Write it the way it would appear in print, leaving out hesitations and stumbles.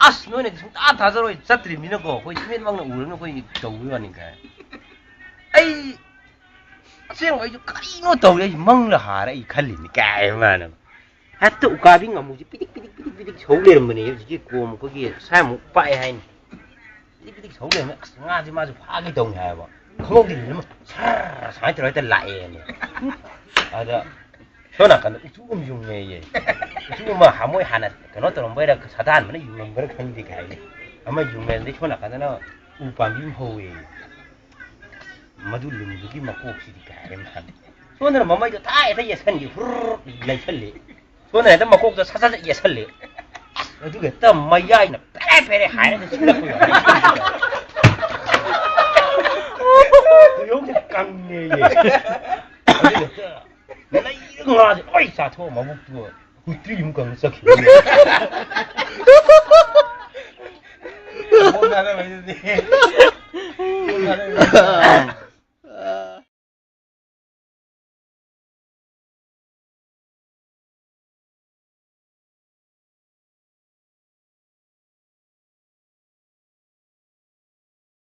아스 너네 지금 다 다저로 잣들이 미는거 거의 시민 막는 우르는 거의 더우라니까 에이 생각이 좀 까리노 더우야 먹는 하래 이 칼리니까 이만은 하여튼 우가빙가 뭐지 삐딕 서울에는 뭐네 여기 고 거기 사람 빠이 하인 삐딕 서울에는 아주 화기 동해야 봐 거기 이러면 사이 들어갈 때 라이네 아자 전화간 조금 중요해 지금 뭐 아무리 하나 그것들은 뭐라 그 사단 뭐는 유명 거를 굉장히 가야 아마 유명한데 전화간은 우방빔 호에 마둘lum주기 막고 혹시 가야만 손으로 뭐 이거 다 해서 예선이 후루룩 내설리 손에다 막고 그 사사사 예설리 어디가 또 마야이나 빼빼레 하는데 신나고요 그 용자 깡네 어디가 또 내가 이런 거 아주 어이 사토 마복도 굿들이 문강 썩히 뭐 나는 왜 이러니